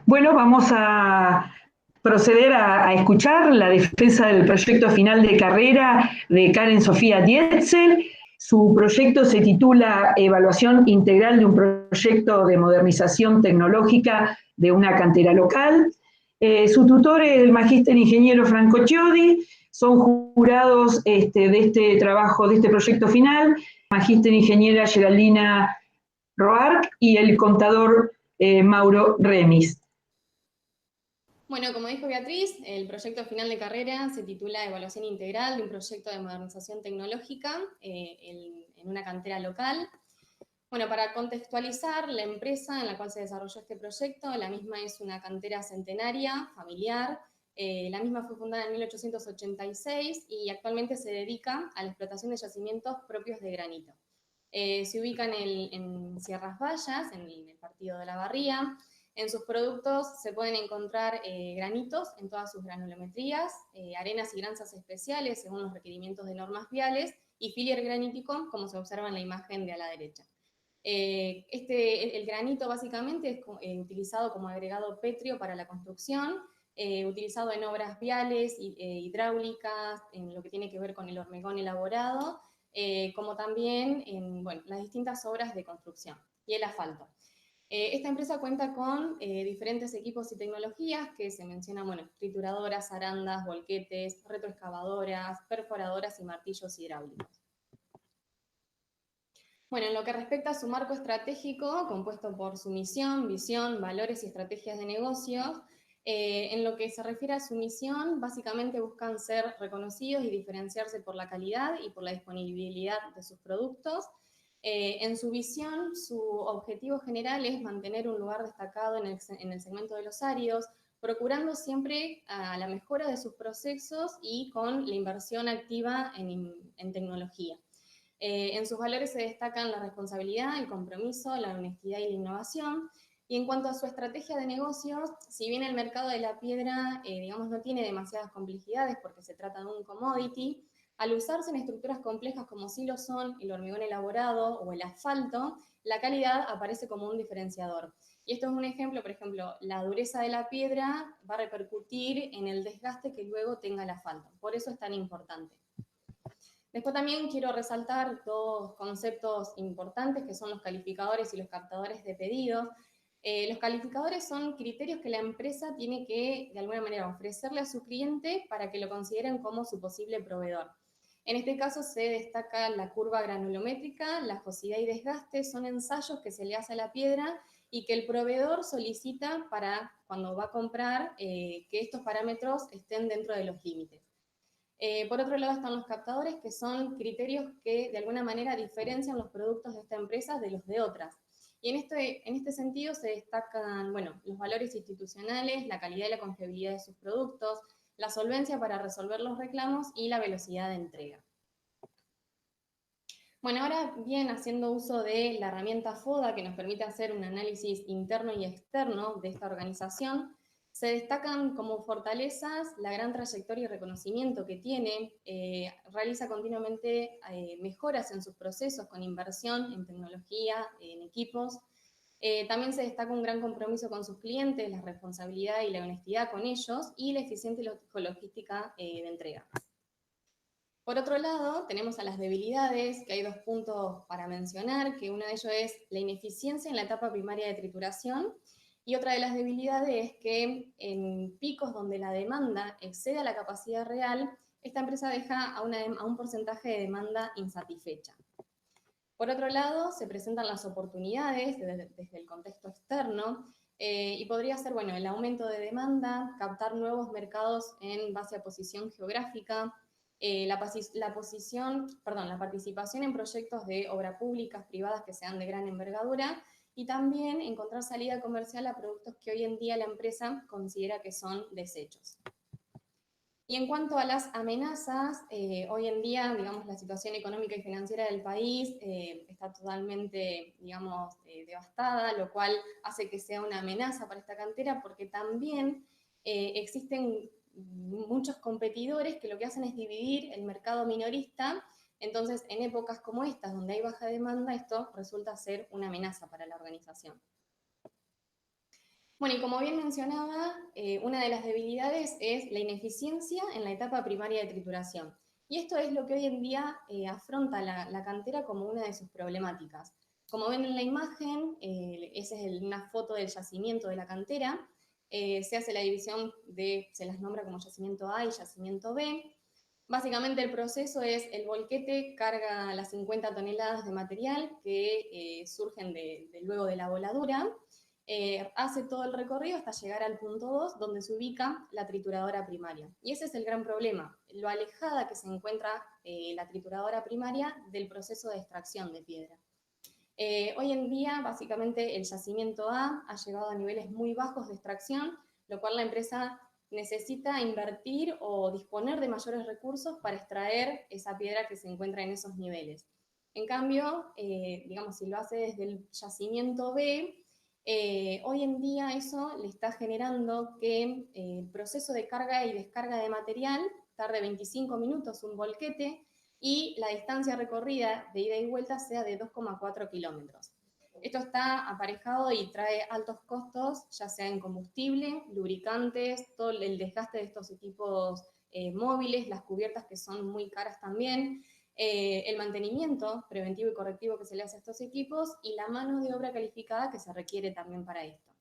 Bueno, vamos a proceder a escuchar la defensa del proyecto final de carrera de Karen Sofía Dietzel. Su proyecto se titula Evaluación integral de un proyecto de modernización tecnológica de una cantera local. Su tutor es el magíster ingeniero Franco Chiodi. Son jurados de este trabajo, de este proyecto final, magíster ingeniera Geraldina Roark y el contador Mauro Remis. Bueno, como dijo Beatriz, el proyecto final de carrera se titula Evaluación integral de un proyecto de modernización tecnológica en una cantera local. Bueno, para contextualizar la empresa en la cual se desarrolló este proyecto, la misma es una cantera centenaria, familiar. La misma fue fundada en 1886 y actualmente se dedica a la explotación de yacimientos propios de granito. Se ubica en Sierras Vallas, en el partido de La Barría. En sus productos se pueden encontrar granitos en todas sus granulometrías, arenas y granzas especiales según los requerimientos de normas viales y filler granítico, como se observa en la imagen de a la derecha. El granito básicamente es utilizado como agregado pétreo para la construcción, utilizado en obras viales, hidráulicas, en lo que tiene que ver con el hormigón elaborado, como también en las distintas obras de construcción y el asfalto. Esta empresa cuenta con diferentes equipos y tecnologías que se mencionan, trituradoras, arandas, volquetes, retroexcavadoras, perforadoras y martillos hidráulicos. Bueno, en lo que respecta a su marco estratégico, compuesto por su misión, visión, valores y estrategias de negocios, en lo que se refiere a su misión, básicamente buscan ser reconocidos y diferenciarse por la calidad y por la disponibilidad de sus productos. En su visión, su objetivo general es mantener un lugar destacado en el segmento de los áridos, procurando siempre a la mejora de sus procesos y con la inversión activa en tecnología. En sus valores se destacan la responsabilidad, el compromiso, la honestidad y la innovación. Y en cuanto a su estrategia de negocios, si bien el mercado de la piedra, no tiene demasiadas complejidades porque se trata de un commodity, al usarse en estructuras complejas como sí lo son el hormigón elaborado o el asfalto, la calidad aparece como un diferenciador. Y esto es un ejemplo, por ejemplo, la dureza de la piedra va a repercutir en el desgaste que luego tenga el asfalto. Por eso es tan importante. Después también quiero resaltar dos conceptos importantes que son los calificadores y los captadores de pedidos. Los calificadores son criterios que la empresa tiene que, de alguna manera, ofrecerle a su cliente para que lo consideren como su posible proveedor. En este caso se destaca la curva granulométrica, la ajosidad y desgaste, son ensayos que se le hace a la piedra y que el proveedor solicita para, cuando va a comprar, que estos parámetros estén dentro de los límites. Por otro lado están los captadores, que son criterios que de alguna manera diferencian los productos de esta empresa de los de otras. Y en este sentido se destacan los valores institucionales, la calidad y la confiabilidad de sus productos, la solvencia para resolver los reclamos y la velocidad de entrega. Bueno, ahora bien, haciendo uso de la herramienta FODA, que nos permite hacer un análisis interno y externo de esta organización, se destacan como fortalezas la gran trayectoria y reconocimiento que tiene, realiza continuamente mejoras en sus procesos con inversión en tecnología, en equipos. También se destaca un gran compromiso con sus clientes, la responsabilidad y la honestidad con ellos y la eficiente logística de entrega. Por otro lado, tenemos a las debilidades, que hay dos puntos para mencionar, que uno de ellos es la ineficiencia en la etapa primaria de trituración, y otra de las debilidades es que en picos donde la demanda excede a la capacidad real, esta empresa deja a un porcentaje de demanda insatisfecha. Por otro lado, se presentan las oportunidades desde el contexto externo, y podría ser el aumento de demanda, captar nuevos mercados en base a posición geográfica, la participación en proyectos de obra públicas, privadas que sean de gran envergadura, y también encontrar salida comercial a productos que hoy en día la empresa considera que son desechos. Y en cuanto a las amenazas, hoy en día, la situación económica y financiera del país está totalmente, devastada, lo cual hace que sea una amenaza para esta cantera, porque también existen muchos competidores que lo que hacen es dividir el mercado minorista. Entonces, en épocas como estas, donde hay baja demanda, esto resulta ser una amenaza para la organización. Bueno, y como bien mencionaba, una de las debilidades es la ineficiencia en la etapa primaria de trituración. Y esto es lo que hoy en día afronta la cantera como una de sus problemáticas. Como ven en la imagen, esa es una foto del yacimiento de la cantera. Se hace la división se las nombra como yacimiento A y yacimiento B. Básicamente el proceso es el volquete carga las 50 toneladas de material que surgen luego de la voladura, hace todo el recorrido hasta llegar al punto 2, donde se ubica la trituradora primaria. Y ese es el gran problema, lo alejada que se encuentra la trituradora primaria del proceso de extracción de piedra. Hoy en día, básicamente, el yacimiento A ha llegado a niveles muy bajos de extracción, lo cual la empresa necesita invertir o disponer de mayores recursos para extraer esa piedra que se encuentra en esos niveles. En cambio, digamos, si lo hace desde el yacimiento B, hoy en día eso le está generando que el proceso de carga y descarga de material tarde 25 minutos un volquete, y la distancia recorrida de ida y vuelta sea de 2,4 kilómetros. Esto está aparejado y trae altos costos, ya sea en combustible, lubricantes, todo el desgaste de estos equipos móviles, las cubiertas que son muy caras también, el mantenimiento preventivo y correctivo que se le hace a estos equipos y la mano de obra calificada que se requiere también para esto.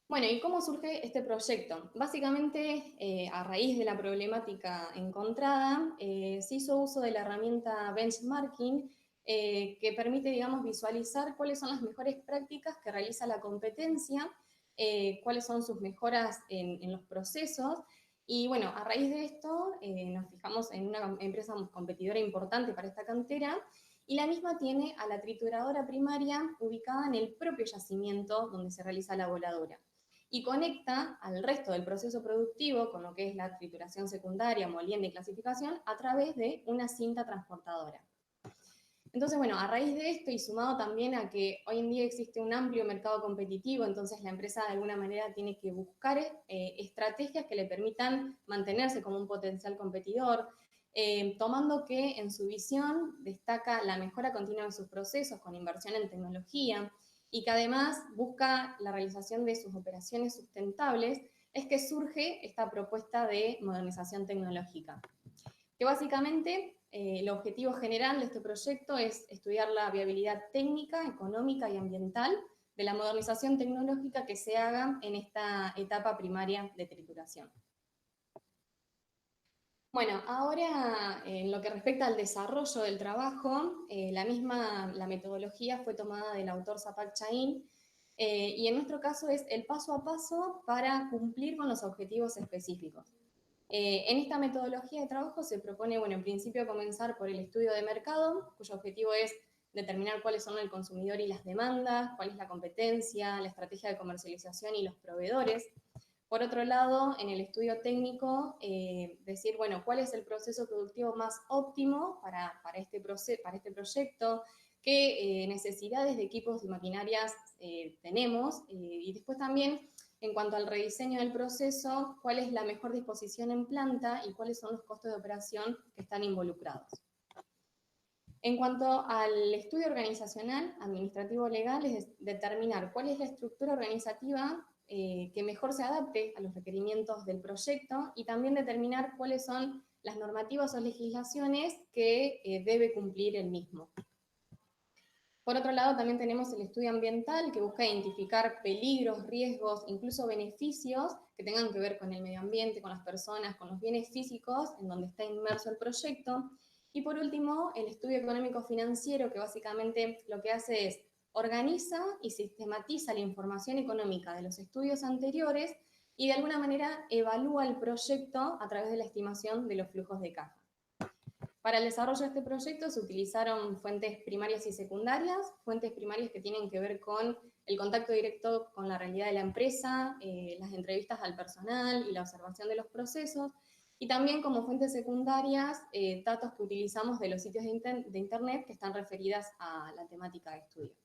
Bueno, ¿y cómo surge este proyecto? Básicamente, a raíz de la problemática encontrada, se hizo uso de la herramienta benchmarking, que permite, digamos, visualizar cuáles son las mejores prácticas que realiza la competencia, cuáles son sus mejoras en los procesos. Y bueno, a raíz de esto, nos fijamos en una empresa competidora importante para esta cantera, y la misma tiene a la trituradora primaria ubicada en el propio yacimiento donde se realiza la voladura, y conecta al resto del proceso productivo con lo que es la trituración secundaria, molienda y clasificación a través de una cinta transportadora. Entonces, bueno, a raíz de esto y sumado también a que hoy en día existe un amplio mercado competitivo, entonces la empresa de alguna manera tiene que buscar estrategias que le permitan mantenerse como un potencial competidor, tomando que en su visión destaca la mejora continua de sus procesos con inversión en tecnología, y que además busca la realización de sus operaciones sustentables, es que surge esta propuesta de modernización tecnológica, que básicamente el objetivo general de este proyecto es estudiar la viabilidad técnica, económica y ambiental de la modernización tecnológica que se haga en esta etapa primaria de trituración. Bueno, ahora en lo que respecta al desarrollo del trabajo, la metodología fue tomada del autor Zapak Chain, y en nuestro caso es el paso a paso para cumplir con los objetivos específicos. En esta metodología de trabajo se propone, bueno, en principio comenzar por el estudio de mercado, cuyo objetivo es determinar cuáles son el consumidor y las demandas, cuál es la competencia, la estrategia de comercialización y los proveedores. Por otro lado, en el estudio técnico, decir, bueno, cuál es el proceso productivo más óptimo para este proyecto, qué necesidades de equipos y maquinarias tenemos, y después también, en cuanto al rediseño del proceso, cuál es la mejor disposición en planta y cuáles son los costos de operación que están involucrados. En cuanto al estudio organizacional, administrativo, legal, es determinar cuál es la estructura organizativa que mejor se adapte a los requerimientos del proyecto, y también determinar cuáles son las normativas o legislaciones que debe cumplir el mismo. Por otro lado, también tenemos el estudio ambiental, que busca identificar peligros, riesgos, incluso beneficios que tengan que ver con el medio ambiente, con las personas, con los bienes físicos en donde está inmerso el proyecto. Y por último, el estudio económico-financiero, que básicamente lo que hace es organiza y sistematiza la información económica de los estudios anteriores y de alguna manera evalúa el proyecto a través de la estimación de los flujos de caja. Para el desarrollo de este proyecto se utilizaron fuentes primarias y secundarias, fuentes primarias que tienen que ver con el contacto directo con la realidad de la empresa, las entrevistas al personal y la observación de los procesos, y también como fuentes secundarias, datos que utilizamos de los sitios de internet que están referidas a la temática de estudio.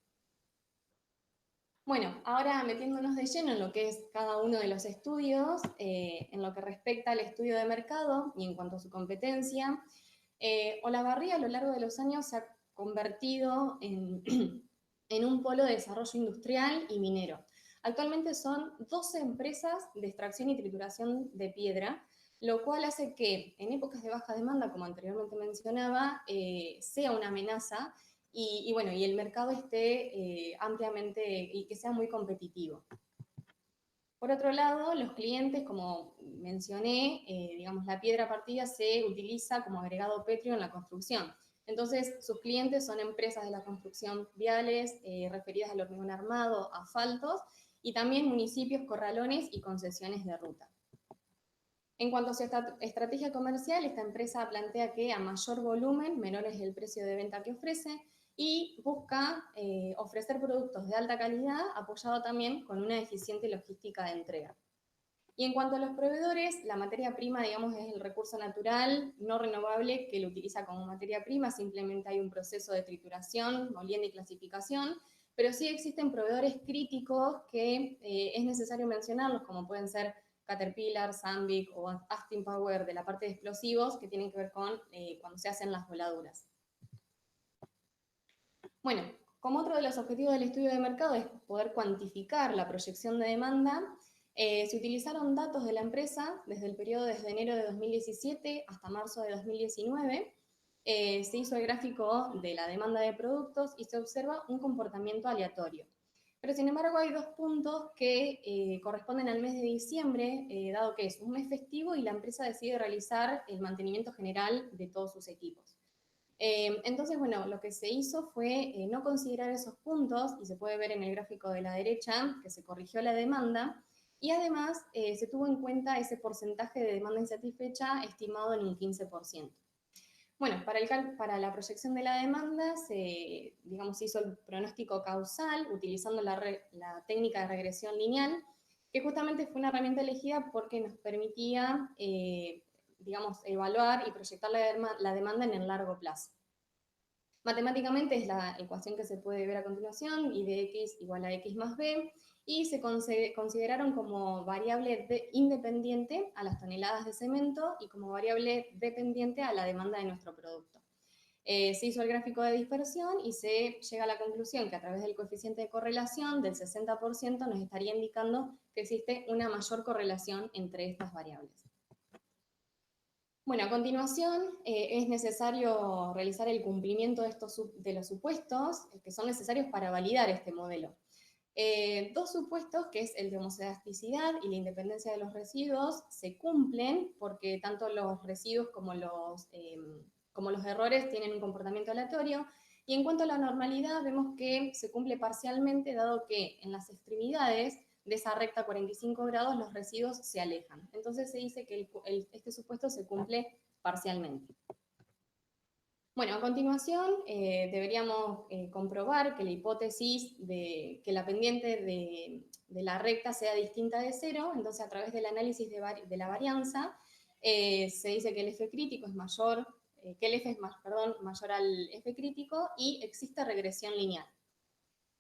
Bueno, ahora metiéndonos de lleno en lo que es cada uno de los estudios, en lo que respecta al estudio de mercado y en cuanto a su competencia, Olavarría a lo largo de los años se ha convertido en en un polo de desarrollo industrial y minero. Actualmente son 12 empresas de extracción y trituración de piedra, lo cual hace que en épocas de baja demanda, como anteriormente mencionaba, sea una amenaza y bueno, y el mercado esté ampliamente y que sea muy competitivo. Por otro lado, los clientes, como mencioné, digamos, la piedra partida se utiliza como agregado pétreo en la construcción. Entonces, sus clientes son empresas de la construcción viales, referidas al hormigón armado, asfaltos, y también municipios, corralones y concesiones de ruta. En cuanto a su estrategia comercial, esta empresa plantea que a mayor volumen, menor es el precio de venta que ofrece, y busca ofrecer productos de alta calidad, apoyado también con una eficiente logística de entrega. Y en cuanto a los proveedores, la materia prima, digamos, es el recurso natural no renovable que lo utiliza como materia prima, simplemente hay un proceso de trituración, molienda y clasificación, pero sí existen proveedores críticos que es necesario mencionarlos, como pueden ser Caterpillar, Sandvik o Astin Power de la parte de explosivos, que tienen que ver con cuando se hacen las voladuras. Bueno, como otro de los objetivos del estudio de mercado es poder cuantificar la proyección de demanda, se utilizaron datos de la empresa desde el periodo desde enero de 2017 hasta marzo de 2019. Se hizo el gráfico de la demanda de productos y se observa un comportamiento aleatorio. Pero sin embargo hay dos puntos que corresponden al mes de diciembre, dado que es un mes festivo y la empresa decide realizar el mantenimiento general de todos sus equipos. Entonces, bueno, lo que se hizo fue no considerar esos puntos, y se puede ver en el gráfico de la derecha que se corrigió la demanda, y además se tuvo en cuenta ese porcentaje de demanda insatisfecha estimado en un 15%. Bueno, para la proyección de la demanda se, digamos, hizo el pronóstico causal utilizando la técnica de regresión lineal, que justamente fue una herramienta elegida porque nos permitía digamos, evaluar y proyectar la demanda en el largo plazo. Matemáticamente es la ecuación que se puede ver a continuación, y de x igual a x más b, y se consideraron como variable independiente a las toneladas de cemento y como variable dependiente a la demanda de nuestro producto. Se hizo el gráfico de dispersión y se llega a la conclusión que a través del coeficiente de correlación del 60% nos estaría indicando que existe una mayor correlación entre estas variables. Bueno, a continuación es necesario realizar el cumplimiento de los supuestos que son necesarios para validar este modelo. Dos supuestos, que es el de homoelasticidad y la independencia de los residuos, se cumplen porque tanto los residuos como los errores tienen un comportamiento aleatorio. Y en cuanto a la normalidad, vemos que se cumple parcialmente, dado que en las extremidades de esa recta 45 grados los residuos se alejan. Entonces se dice que este supuesto se cumple parcialmente. Bueno, a continuación deberíamos comprobar que la hipótesis de que la pendiente de la recta sea distinta de cero. Entonces, a través del análisis de la varianza, se dice que el F crítico es mayor, que el F es mayor al F crítico, y existe regresión lineal.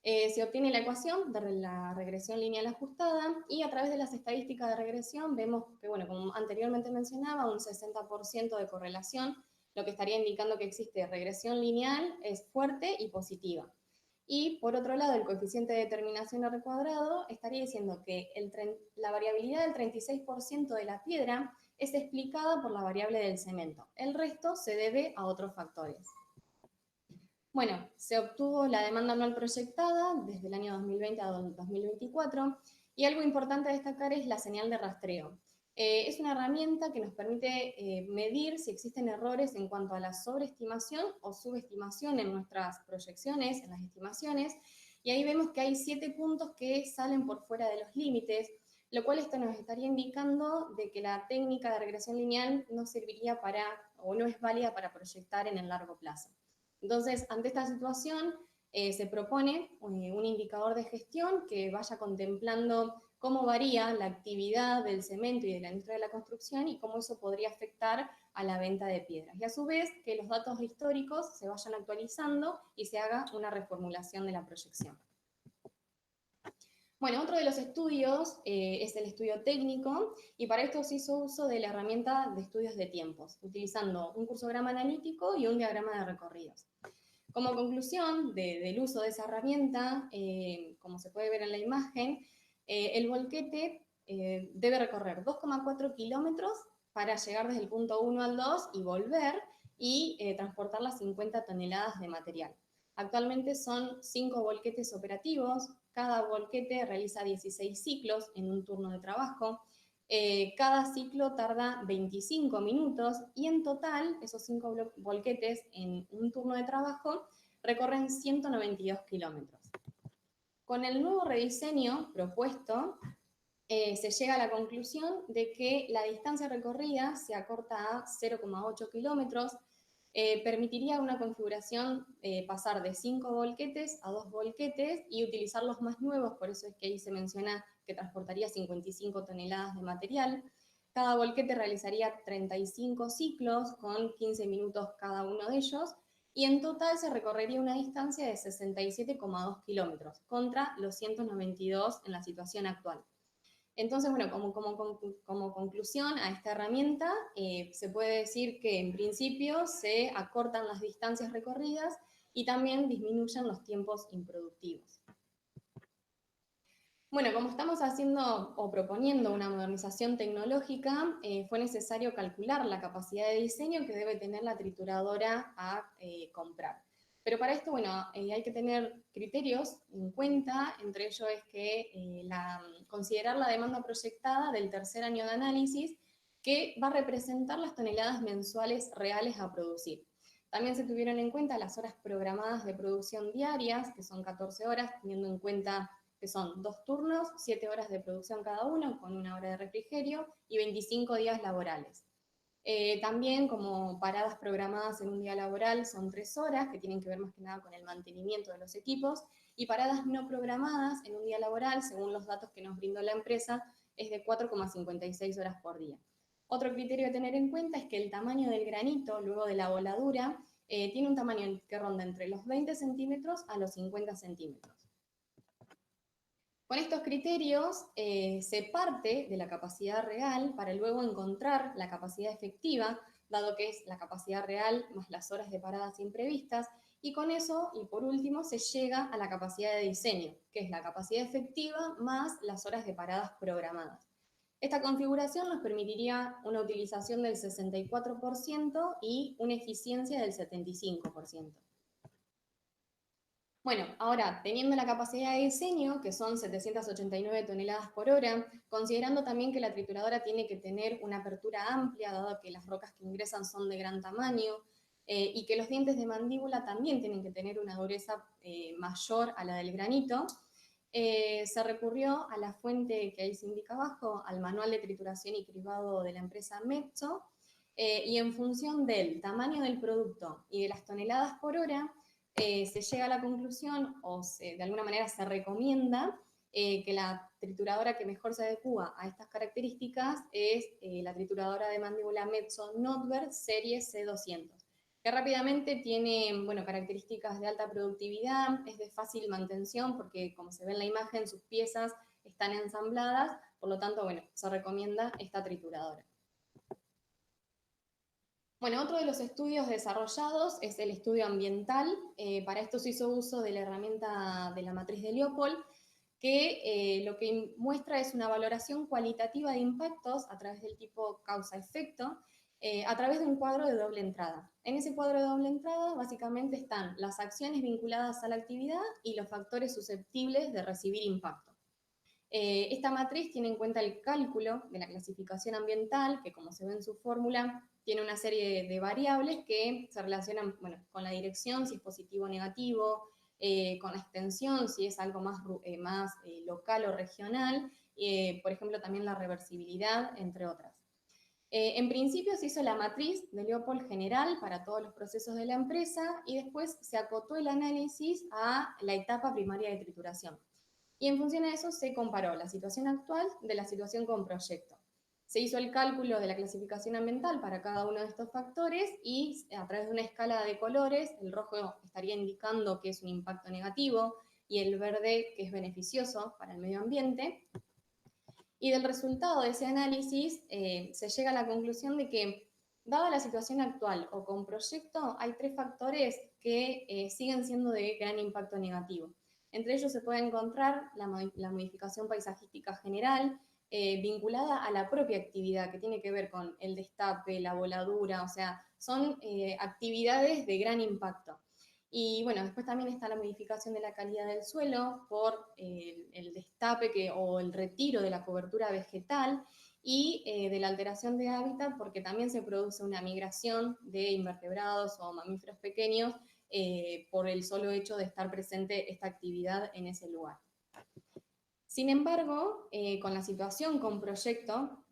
Se obtiene la ecuación de la regresión lineal ajustada, y a través de las estadísticas de regresión vemos que, bueno, como anteriormente mencionaba, un 60% de correlación, lo que estaría indicando que existe regresión lineal, es fuerte y positiva. Y por otro lado, el coeficiente de determinación R cuadrado estaría diciendo que la variabilidad del 36% de la piedra es explicada por la variable del cemento. El resto se debe a otros factores. Bueno, se obtuvo la demanda anual proyectada desde el año 2020 a 2024, y algo importante a destacar es la señal de rastreo. Es una herramienta que nos permite medir si existen errores en cuanto a la sobreestimación o subestimación en nuestras proyecciones, en las estimaciones, y ahí vemos que hay 7 puntos que salen por fuera de los límites, lo cual esto nos estaría indicando de que la técnica de regresión lineal no serviría para, o no es válida para proyectar en el largo plazo. Entonces, ante esta situación, se propone un indicador de gestión que vaya contemplando cómo varía la actividad del cemento y de la industria de la construcción y cómo eso podría afectar a la venta de piedras. Y a su vez, que los datos históricos se vayan actualizando y se haga una reformulación de la proyección. Bueno, otro de los estudios es el estudio técnico, y para esto se hizo uso de la herramienta de estudios de tiempos, utilizando un cursograma analítico y un diagrama de recorridos. Como conclusión del uso de esa herramienta, como se puede ver en la imagen, el volquete debe recorrer 2,4 kilómetros para llegar desde el punto 1 al 2 y volver y transportar las 50 toneladas de material. Actualmente son 5 volquetes operativos, cada volquete realiza 16 ciclos en un turno de trabajo, cada ciclo tarda 25 minutos y en total esos 5 volquetes en un turno de trabajo recorren 192 kilómetros. Con el nuevo rediseño propuesto, se llega a la conclusión de que la distancia recorrida se acorta a 0,8 kilómetros, permitiría una configuración pasar de 5 volquetes a 2 volquetes y utilizar los más nuevos, por eso es que ahí se menciona que transportaría 55 toneladas de material. Cada volquete realizaría 35 ciclos con 15 minutos cada uno de ellos y en total se recorrería una distancia de 67,2 kilómetros contra los 192 en la situación actual. Entonces, bueno, como conclusión a esta herramienta, se puede decir que en principio se acortan las distancias recorridas y también disminuyen los tiempos improductivos. Bueno, como estamos haciendo o proponiendo una modernización tecnológica, fue necesario calcular la capacidad de diseño que debe tener la trituradora a comprar. Pero para esto, bueno, hay que tener criterios en cuenta, entre ellos es que considerar la demanda proyectada del tercer año de análisis, que va a representar las toneladas mensuales reales a producir. También se tuvieron en cuenta las horas programadas de producción diarias, que son 14 horas, teniendo en cuenta que son 2 turnos, 7 horas de producción cada uno, con 1 hora de refrigerio, y 25 días laborales. También como paradas programadas en un día laboral son 3 horas, que tienen que ver más que nada con el mantenimiento de los equipos, y paradas no programadas en un día laboral, según los datos que nos brindó la empresa, es de 4,56 horas por día. Otro criterio a tener en cuenta es que el tamaño del granito, luego de la voladura, tiene un tamaño que ronda entre los 20 centímetros a los 50 centímetros. Con estos criterios se parte de la capacidad real para luego encontrar la capacidad efectiva, dado que es la capacidad real más las horas de paradas imprevistas, y con eso, y por último, se llega a la capacidad de diseño, que es la capacidad efectiva más las horas de paradas programadas. Esta configuración nos permitiría una utilización del 64% y una eficiencia del 75%. Bueno, ahora, teniendo la capacidad de diseño, que son 789 toneladas por hora, considerando también que la trituradora tiene que tener una apertura amplia, dado que las rocas que ingresan son de gran tamaño, y que los dientes de mandíbula también tienen que tener una dureza mayor a la del granito, se recurrió a la fuente que ahí se indica abajo, al manual de trituración y cribado de la empresa Metso, y en función del tamaño del producto y de las toneladas por hora, se llega a la conclusión, o de alguna manera se recomienda, que la trituradora que mejor se adecua a estas características es la trituradora de mandíbula Metso Notver serie C200, que rápidamente tiene, bueno, características de alta productividad, es de fácil mantención, porque como se ve en la imagen, sus piezas están ensambladas, por lo tanto, bueno, se recomienda esta trituradora. Bueno, otro de los estudios desarrollados es el estudio ambiental. Para esto se hizo uso de la herramienta de la matriz de Leopold, que lo que muestra es una valoración cualitativa de impactos a través del tipo causa-efecto, a través de un cuadro de doble entrada. En ese cuadro de doble entrada básicamente están las acciones vinculadas a la actividad y los factores susceptibles de recibir impacto. Esta matriz tiene en cuenta el cálculo de la clasificación ambiental, que como se ve en su fórmula, tiene una serie de variables que se relacionan, bueno, con la dirección, si es positivo o negativo, con la extensión, si es algo más local o regional, por ejemplo, también la reversibilidad, entre otras. En principio se hizo la matriz de Leopold general para todos los procesos de la empresa y después se acotó el análisis a la etapa primaria de trituración. Y en función a eso se comparó la situación actual de la situación con proyecto. Se hizo el cálculo de la clasificación ambiental para cada uno de estos factores y a través de una escala de colores, el rojo estaría indicando que es un impacto negativo y el verde que es beneficioso para el medio ambiente. Y del resultado de ese análisis se llega a la conclusión de que Dada la situación actual o con proyecto, hay 3 factores que siguen siendo de gran impacto negativo. Entre ellos se puede encontrar la modificación paisajística general, vinculada a la propia actividad, que tiene que ver con el destape, la voladura, o sea, son actividades de gran impacto. Y bueno, después también está la modificación de la calidad del suelo por el destape o el retiro de la cobertura vegetal, y de la alteración de hábitat, porque también se produce una migración de invertebrados o mamíferos pequeños por el solo hecho de estar presente esta actividad en ese lugar. Sin embargo, con la situación con proyecto,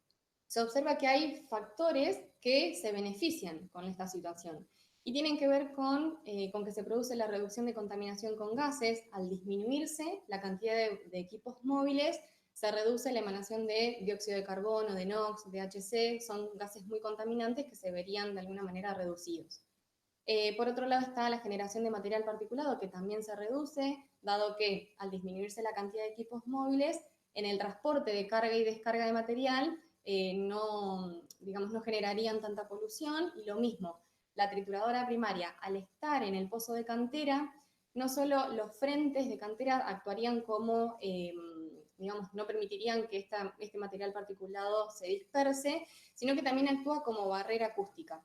se observa que hay factores que se benefician con esta situación y tienen que ver con que se produce la reducción de contaminación con gases. Al disminuirse la cantidad de equipos móviles, se reduce la emanación de dióxido de carbono, de NOx, de HC, son gases muy contaminantes que se verían de alguna manera reducidos. Por otro lado está la generación de material particulado, que también se reduce, dado que al disminuirse la cantidad de equipos móviles, en el transporte de carga y descarga de material no, digamos, no generarían tanta polución. Y lo mismo, la trituradora primaria, al estar en el pozo de cantera, no solo los frentes de cantera actuarían como, digamos, no permitirían que este material particulado se disperse, sino que también actúa como barrera acústica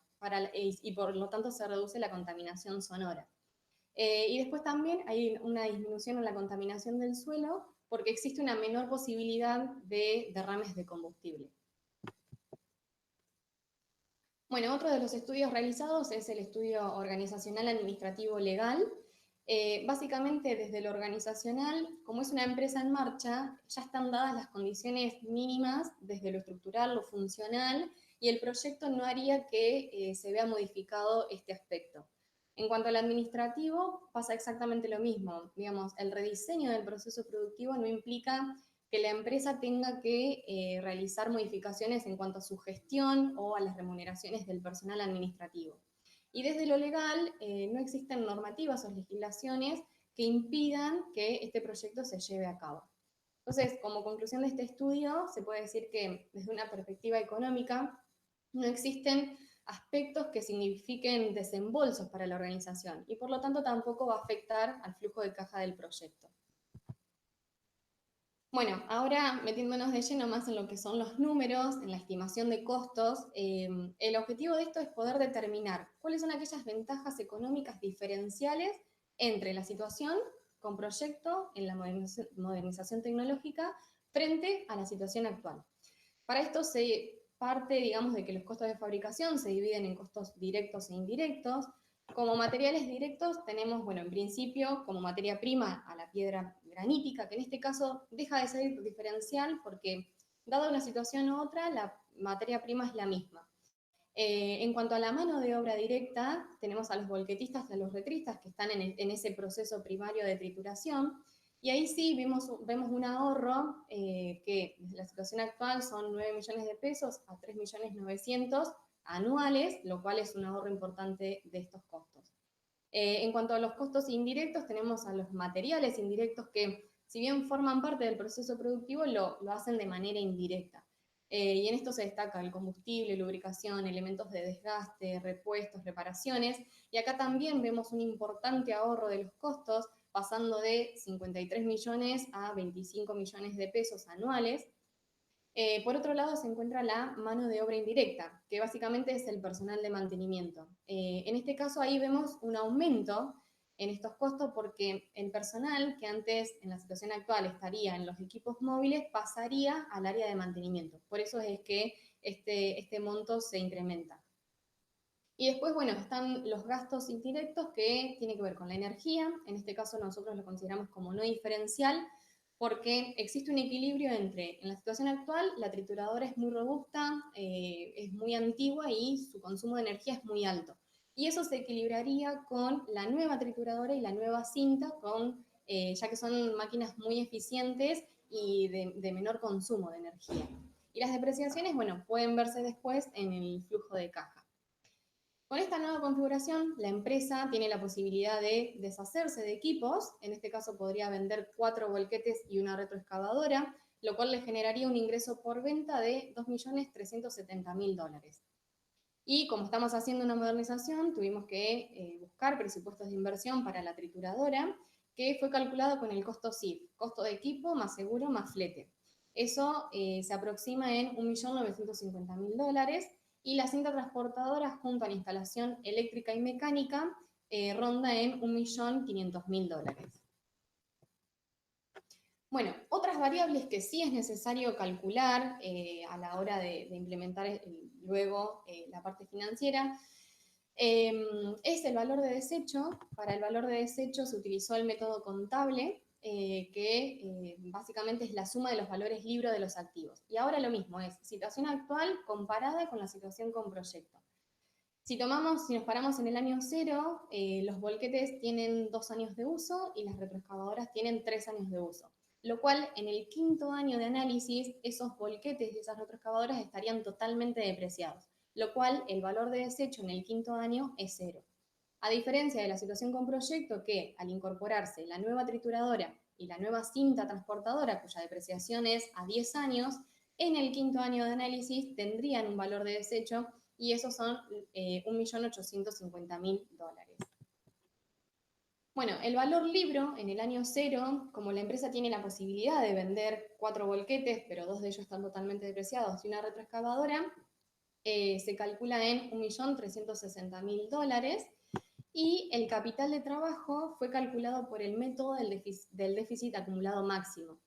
y por lo tanto se reduce la contaminación sonora. Y después también hay una disminución en la contaminación del suelo porque existe una menor posibilidad de derrames de combustible. Bueno, otro de los estudios realizados es el estudio organizacional administrativo legal. Básicamente desde lo organizacional, como es una empresa en marcha, ya están dadas las condiciones mínimas desde lo estructural, lo funcional, y el proyecto no haría que se vea modificado este aspecto. En cuanto al administrativo, pasa exactamente lo mismo. Digamos, el rediseño del proceso productivo no implica que la empresa tenga que realizar modificaciones en cuanto a su gestión o a las remuneraciones del personal administrativo. Y desde lo legal no existen normativas o legislaciones que impidan que este proyecto se lleve a cabo. Entonces, como conclusión de este estudio, se puede decir que desde una perspectiva económica no existen aspectos que signifiquen desembolsos para la organización y por lo tanto tampoco va a afectar al flujo de caja del proyecto. Bueno, ahora metiéndonos de lleno más en lo que son los números, en la estimación de costos, el objetivo de esto es poder determinar cuáles son aquellas ventajas económicas diferenciales entre la situación con proyecto en la modernización tecnológica frente a la situación actual. Para esto se parte, digamos, de que los costos de fabricación se dividen en costos directos e indirectos. Como materiales directos tenemos, bueno, en principio, como materia prima a la piedra granítica, que en este caso deja de ser diferencial porque, dada una situación u otra, la materia prima es la misma. En cuanto a la mano de obra directa, tenemos a los volquetistas y a los retristas que están en ese proceso primario de trituración, y ahí sí vemos un ahorro que desde la situación actual son 9 millones de pesos a 3.900.000 anuales, lo cual es un ahorro importante de estos costos. En cuanto a los costos indirectos, tenemos a los materiales indirectos que, si bien forman parte del proceso productivo, lo hacen de manera indirecta. Y en esto se destaca el combustible, lubricación, elementos de desgaste, repuestos, reparaciones. Y acá también vemos un importante ahorro de los costos, pasando de 53 millones a 25 millones de pesos anuales. Por otro lado, se encuentra la mano de obra indirecta, que básicamente es el personal de mantenimiento. En este caso, ahí vemos un aumento en estos costos porque el personal que antes, en la situación actual, estaría en los equipos móviles, pasaría al área de mantenimiento. Por eso es que este monto se incrementa. Y después, bueno, están los gastos indirectos que tienen que ver con la energía. En este caso nosotros lo consideramos como no diferencial, porque existe un equilibrio entre, en la situación actual, la trituradora es muy robusta, es muy antigua y su consumo de energía es muy alto. Y eso se equilibraría con la nueva trituradora y la nueva cinta, ya que son máquinas muy eficientes y de menor consumo de energía. Y las depreciaciones, bueno, pueden verse después en el flujo de caja. Con esta nueva configuración, la empresa tiene la posibilidad de deshacerse de equipos. En este caso podría vender 4 volquetes y una retroexcavadora, lo cual le generaría un ingreso por venta de $2.370.000. Y como estamos haciendo una modernización, tuvimos que buscar presupuestos de inversión para la trituradora, que fue calculado con el costo CIF, costo de equipo más seguro más flete. Eso se aproxima en $1.950.000, y la cinta transportadora junto a la instalación eléctrica y mecánica ronda en $1.500.000. Bueno, otras variables que sí es necesario calcular a la hora de implementar luego la parte financiera es el valor de desecho. Para el valor de desecho se utilizó el método contable, que básicamente es la suma de los valores libres de los activos. Y ahora lo mismo, es situación actual comparada con la situación con proyecto. Si nos paramos en el año 0, los volquetes tienen 2 años de uso y las retroexcavadoras tienen 3 años de uso. Lo cual, en el quinto año de análisis, esos volquetes y esas retroexcavadoras estarían totalmente depreciados, lo cual el valor de desecho en el quinto año es 0. A diferencia de la situación con proyecto, que al incorporarse la nueva trituradora y la nueva cinta transportadora, cuya depreciación es a 10 años, en el quinto año de análisis tendrían un valor de desecho, y esos son $1.850.000. Bueno, el valor libro en el año 0, como la empresa tiene la posibilidad de vender 4 volquetes, pero 2 de ellos están totalmente depreciados, y una retroexcavadora, se calcula en $1.360.000, y el capital de trabajo fue calculado por el método del déficit acumulado máximo.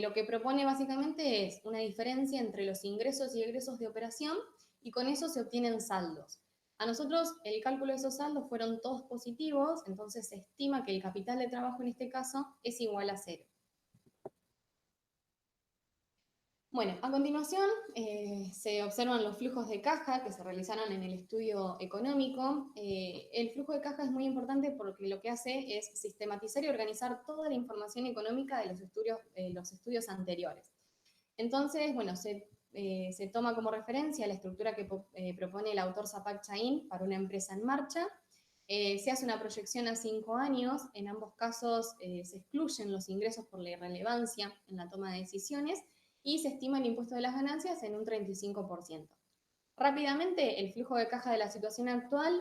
Lo que propone básicamente es una diferencia entre los ingresos y egresos de operación, y con eso se obtienen saldos. A nosotros el cálculo de esos saldos fueron todos positivos, entonces se estima que el capital de trabajo en este caso es igual a 0. Bueno, a continuación se observan los flujos de caja que se realizaron en el estudio económico. El flujo de caja es muy importante porque lo que hace es sistematizar y organizar toda la información económica de los estudios anteriores. Entonces, bueno, se toma como referencia la estructura que propone el autor Zapak Chain para una empresa en marcha. Se hace una proyección a 5 años. En ambos casos se excluyen los ingresos por la irrelevancia en la toma de decisiones, y se estima el impuesto de las ganancias en un 35%. Rápidamente, el flujo de caja de la situación actual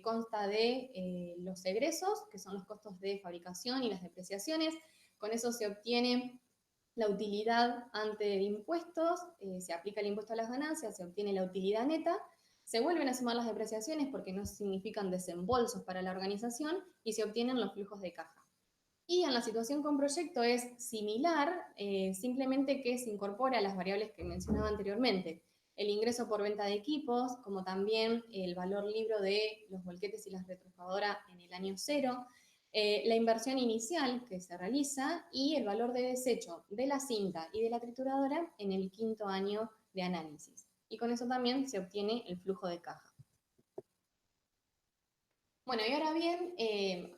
consta de los egresos, que son los costos de fabricación y las depreciaciones. Con eso se obtiene la utilidad antes de impuestos, se aplica el impuesto a las ganancias, se obtiene la utilidad neta, se vuelven a sumar las depreciaciones porque no significan desembolsos para la organización, y se obtienen los flujos de caja. Y en la situación con proyecto es similar, simplemente que se incorpora las variables que mencionaba anteriormente: el ingreso por venta de equipos, como también el valor libro de los volquetes y las retroexcavadoras en el año 0, la inversión inicial que se realiza, y el valor de desecho de la cinta y de la trituradora en el quinto año de análisis. Y con eso también se obtiene el flujo de caja. Bueno, y ahora bien,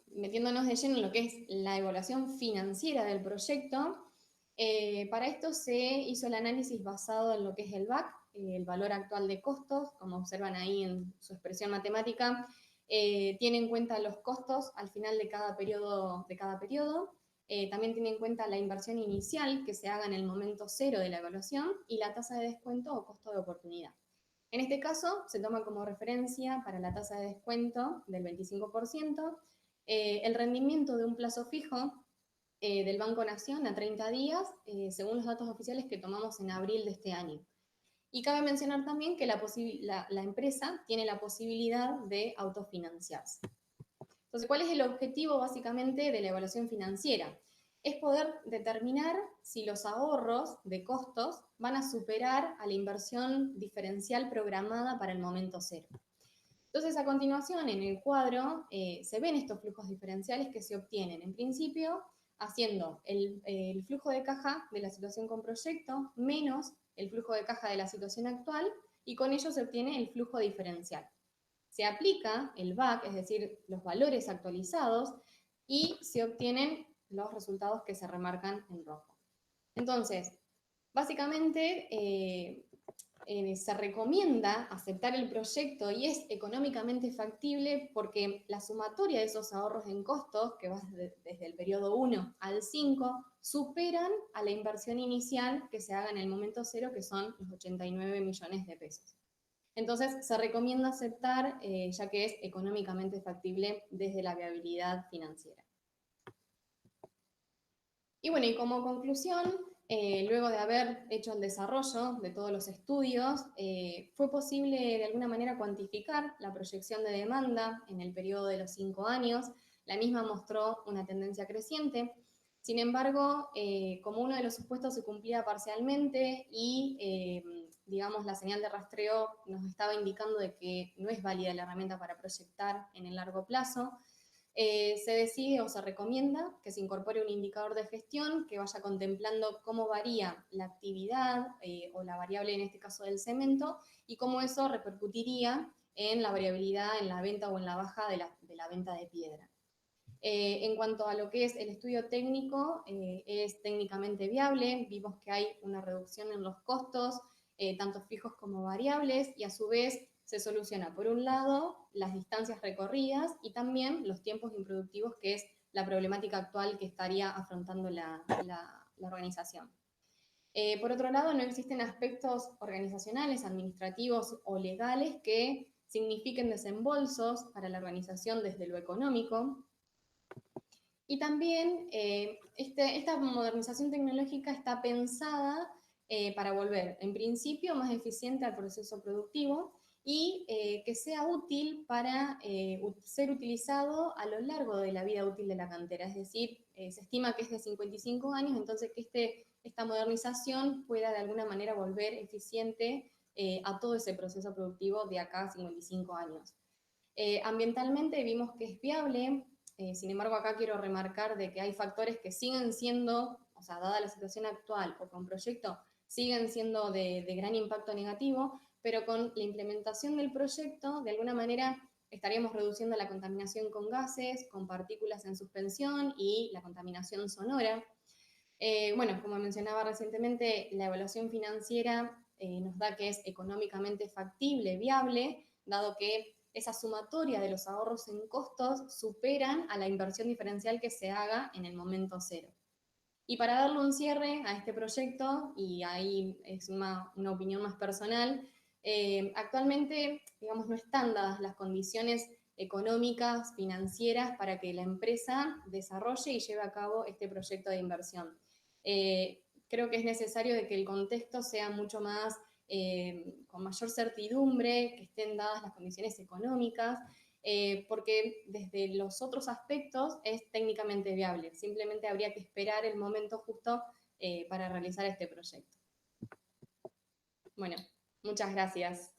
metiéndonos de lleno en lo que es la evaluación financiera del proyecto, para esto se hizo el análisis basado en lo que es el VAC, el valor actual de costos. Como observan ahí en su expresión matemática, tiene en cuenta los costos al final de cada periodo. También tiene en cuenta la inversión inicial que se haga en el momento 0 de la evaluación, y la tasa de descuento o costo de oportunidad. En este caso, se toma como referencia para la tasa de descuento del 25% el rendimiento de un plazo fijo del Banco Nación a 30 días, según los datos oficiales que tomamos en abril de este año. Y cabe mencionar también que la empresa tiene la posibilidad de autofinanciarse. Entonces, ¿cuál es el objetivo básicamente de la evaluación financiera? Es poder determinar si los ahorros de costos van a superar a la inversión diferencial programada para el momento 0. Entonces, a continuación, en el cuadro, se ven estos flujos diferenciales que se obtienen, en principio, haciendo el flujo de caja de la situación con proyecto menos el flujo de caja de la situación actual, y con ello se obtiene el flujo diferencial. Se aplica el VAC, es decir, los valores actualizados, y se obtienen los resultados que se remarcan en rojo. Entonces, básicamente se recomienda aceptar el proyecto, y es económicamente factible porque la sumatoria de esos ahorros en costos, que va desde el periodo 1 al 5, superan a la inversión inicial que se haga en el momento 0, que son los 89 millones de pesos. Entonces se recomienda aceptar, ya que es económicamente factible desde la viabilidad financiera. Y bueno, y como conclusión, luego de haber hecho el desarrollo de todos los estudios, fue posible de alguna manera cuantificar la proyección de demanda en el periodo de los 5 años. La misma mostró una tendencia creciente. Sin embargo, como uno de los supuestos se cumplía parcialmente y, digamos, la señal de rastreo nos estaba indicando de que no es válida la herramienta para proyectar en el largo plazo, se decide o se recomienda que se incorpore un indicador de gestión que vaya contemplando cómo varía la actividad o la variable en este caso del cemento y cómo eso repercutiría en la variabilidad en la venta o en la baja de la venta de piedra. En cuanto a lo que es el estudio técnico, es técnicamente viable, vimos que hay una reducción en los costos, tanto fijos como variables, y a su vez se soluciona, por un lado, las distancias recorridas y también los tiempos improductivos, que es la problemática actual que estaría afrontando la organización. Por otro lado, no existen aspectos organizacionales, administrativos o legales que signifiquen desembolsos para la organización desde lo económico. Y también esta modernización tecnológica está pensada para volver, en principio, más eficiente al proceso productivo y que sea útil para ser utilizado a lo largo de la vida útil de la cantera. Es decir, se estima que es de 55 años, entonces que esta modernización pueda de alguna manera volver eficiente a todo ese proceso productivo de acá a 55 años. Ambientalmente vimos que es viable. Sin embargo, acá quiero remarcar de que hay factores que siguen siendo, o sea, dada la situación actual o con proyecto, siguen siendo de gran impacto negativo, pero con la implementación del proyecto, de alguna manera, estaríamos reduciendo la contaminación con gases, con partículas en suspensión y la contaminación sonora. Bueno, como mencionaba recientemente, la evaluación financiera nos da que es económicamente factible, viable, dado que esa sumatoria de los ahorros en costos superan a la inversión diferencial que se haga en el momento cero. Y para darle un cierre a este proyecto, y ahí es una opinión más personal, actualmente, digamos, no están dadas las condiciones económicas, financieras, para que la empresa desarrolle y lleve a cabo este proyecto de inversión. Creo que es necesario de que el contexto sea mucho más con mayor certidumbre, que estén dadas las condiciones económicas, porque desde los otros aspectos es técnicamente viable. Simplemente habría que esperar el momento justo para realizar este proyecto. Bueno, muchas gracias.